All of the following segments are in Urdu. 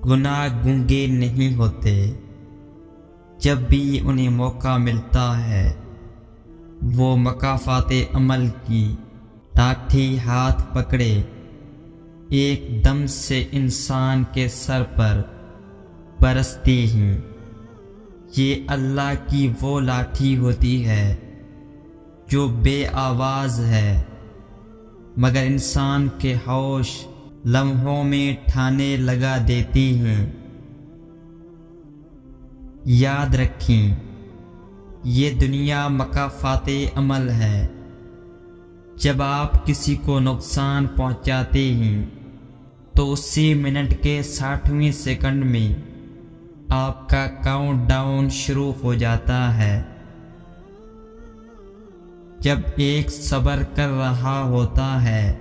گناہ گونگے نہیں ہوتے، جب بھی انہیں موقع ملتا ہے وہ مکافات عمل کی لاٹھی ہاتھ پکڑے ایک دم سے انسان کے سر پر برستی ہیں۔ یہ اللہ کی وہ لاٹھی ہوتی ہے جو بے آواز ہے، مگر انسان کے ہوش لمحوں میں ٹھانے لگا دیتی ہیں۔ یاد رکھیں، یہ دنیا مکافات عمل ہے۔ جب آپ کسی کو نقصان پہنچاتے ہیں تو اسی منٹ کے 60ویں سیکنڈ میں آپ کا کاؤنٹ ڈاؤن شروع ہو جاتا ہے۔ جب ایک صبر کر رہا ہوتا ہے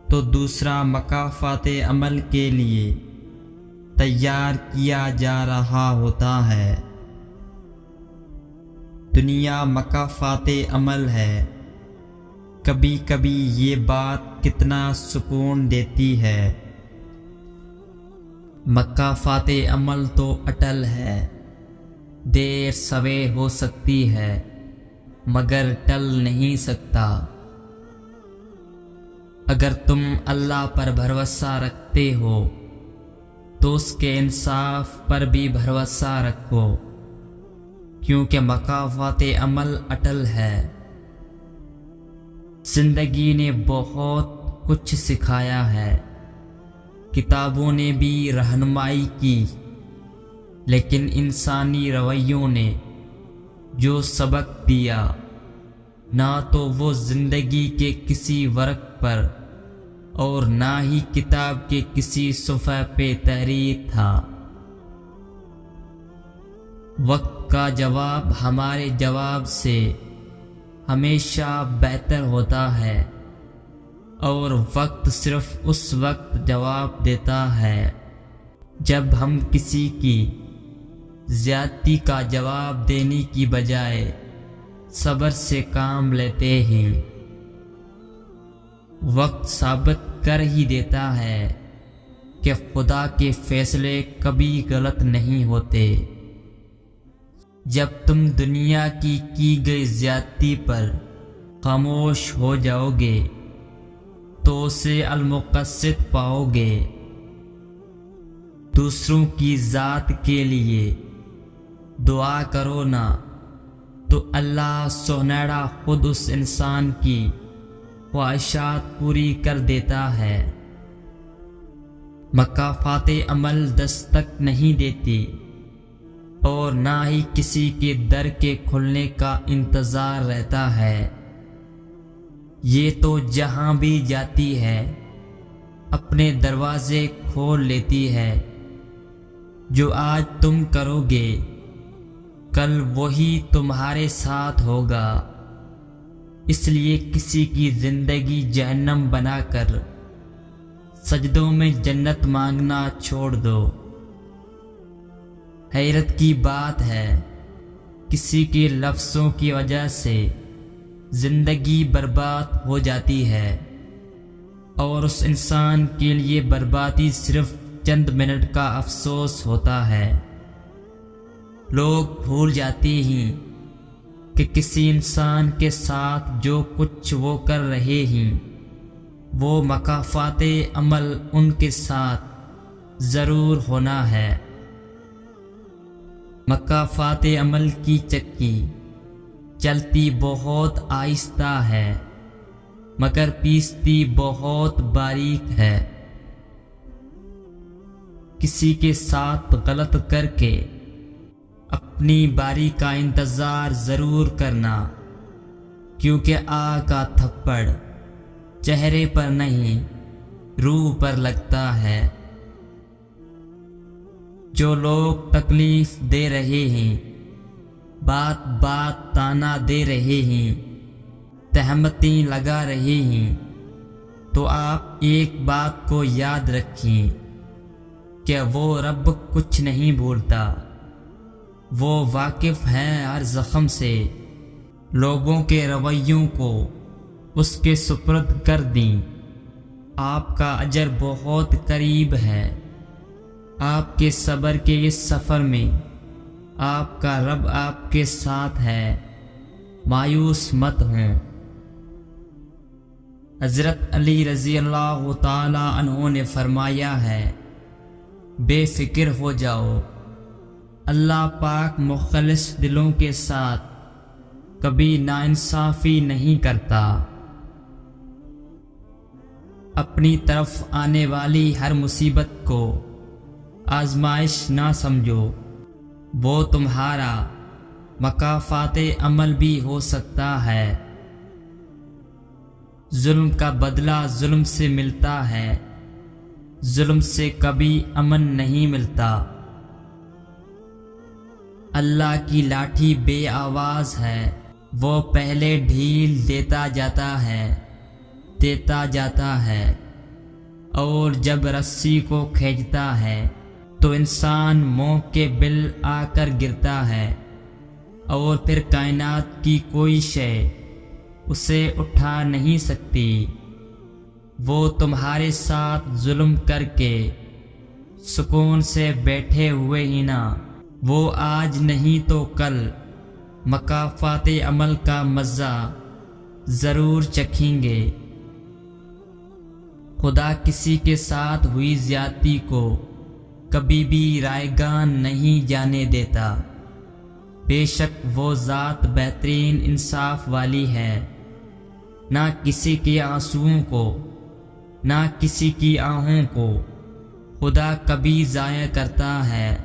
تو دوسرا مکافات عمل کے لیے تیار کیا جا رہا ہوتا ہے۔ دنیا مکافات عمل ہے۔ کبھی کبھی یہ بات کتنا سکون دیتی ہے۔ مکافات عمل تو اٹل ہے، دیر سویر ہو سکتی ہے مگر ٹل نہیں سکتا۔ اگر تم اللہ پر بھروسہ رکھتے ہو تو اس کے انصاف پر بھی بھروسہ رکھو، کیونکہ مکافات عمل اٹل ہے۔ زندگی نے بہت کچھ سکھایا ہے، کتابوں نے بھی رہنمائی کی، لیکن انسانی رویوں نے جو سبق دیا نہ تو وہ زندگی کے کسی ورق پر اور نہ ہی کتاب کے کسی صفحے پہ تحریر تھا۔ وقت کا جواب ہمارے جواب سے ہمیشہ بہتر ہوتا ہے، اور وقت صرف اس وقت جواب دیتا ہے جب ہم کسی کی زیادتی کا جواب دینے کی بجائے صبر سے کام لیتے ہیں۔ وقت ثابت کر ہی دیتا ہے کہ خدا کے فیصلے کبھی غلط نہیں ہوتے۔ جب تم دنیا کی گئی زیادتی پر خاموش ہو جاؤ گے تو اسے المقصد پاؤ گے۔ دوسروں کی ذات کے لیے دعا کرو نا تو اللہ سونیڑا خود اس انسان کی خواہشات پوری کر دیتا ہے۔ مکافات عمل دستک نہیں دیتی اور نہ ہی کسی کے در کے کھلنے کا انتظار رہتا ہے۔ یہ تو جہاں بھی جاتی ہے اپنے دروازے کھول لیتی ہے۔ جو آج تم کرو گے کل وہی تمہارے ساتھ ہوگا، اس لیے کسی کی زندگی جہنم بنا کر سجدوں میں جنت مانگنا چھوڑ دو۔ حیرت کی بات ہے، کسی کے لفظوں کی وجہ سے زندگی برباد ہو جاتی ہے، اور اس انسان کے لیے بربادی صرف چند منٹ کا افسوس ہوتا ہے۔ لوگ بھول جاتے ہیں کہ کسی انسان کے ساتھ جو کچھ وہ کر رہے ہیں وہ مکافات عمل ان کے ساتھ ضرور ہونا ہے۔ مکافات عمل کی چکی چلتی بہت آہستہ ہے مگر پیستی بہت باریک ہے۔ کسی کے ساتھ غلط کر کے اپنی باری کا انتظار ضرور کرنا، کیونکہ آگ کا تھپڑ چہرے پر نہیں روح پر لگتا ہے۔ جو لوگ تکلیف دے رہے ہیں، بات بات تانا دے رہے ہیں، تہمتیں لگا رہے ہیں، تو آپ ایک بات کو یاد رکھیں کہ وہ رب کچھ نہیں بھولتا، وہ واقف ہے ہر زخم سے۔ لوگوں کے رویوں کو اس کے سپرد کر دیں، آپ کا اجر بہت قریب ہے۔ آپ کے صبر کے اس سفر میں آپ کا رب آپ کے ساتھ ہے، مایوس مت ہوں۔ حضرت علی رضی اللہ تعالی عنہ نے فرمایا ہے، بے فکر ہو جاؤ، اللہ پاک مخلص دلوں کے ساتھ کبھی ناانصافی نہیں کرتا۔ اپنی طرف آنے والی ہر مصیبت کو آزمائش نہ سمجھو، وہ تمہارا مکافات عمل بھی ہو سکتا ہے۔ ظلم کا بدلہ ظلم سے ملتا ہے، ظلم سے کبھی امن نہیں ملتا۔ اللہ کی لاٹھی بے آواز ہے، وہ پہلے ڈھیل دیتا جاتا ہے اور جب رسی کو کھینچتا ہے تو انسان منہ کے بل آ کر گرتا ہے اور پھر کائنات کی کوئی شے اسے اٹھا نہیں سکتی۔ وہ تمہارے ساتھ ظلم کر کے سکون سے بیٹھے ہوئے ہی نہ، وہ آج نہیں تو کل مکافات عمل کا مزہ ضرور چکھیں گے۔ خدا کسی کے ساتھ ہوئی زیادتی کو کبھی بھی رائیگان نہیں جانے دیتا، بے شک وہ ذات بہترین انصاف والی ہے۔ نہ کسی کے آنسوؤں کو، نہ کسی کی آہوں کو خدا کبھی ضائع کرتا ہے۔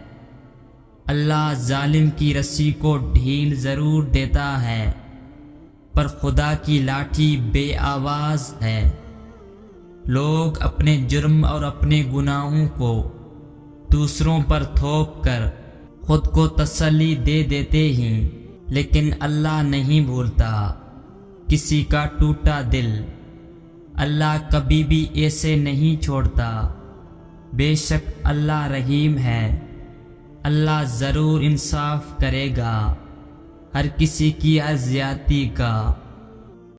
اللہ ظالم کی رسی کو ڈھیل ضرور دیتا ہے، پر خدا کی لاٹھی بے آواز ہے۔ لوگ اپنے جرم اور اپنے گناہوں کو دوسروں پر تھوپ کر خود کو تسلی دے دیتے ہیں، لیکن اللہ نہیں بھولتا کسی کا ٹوٹا دل۔ اللہ کبھی بھی ایسے نہیں چھوڑتا، بے شک اللہ رحیم ہے۔ اللہ ضرور انصاف کرے گا ہر کسی کی ہر زیادتی کا۔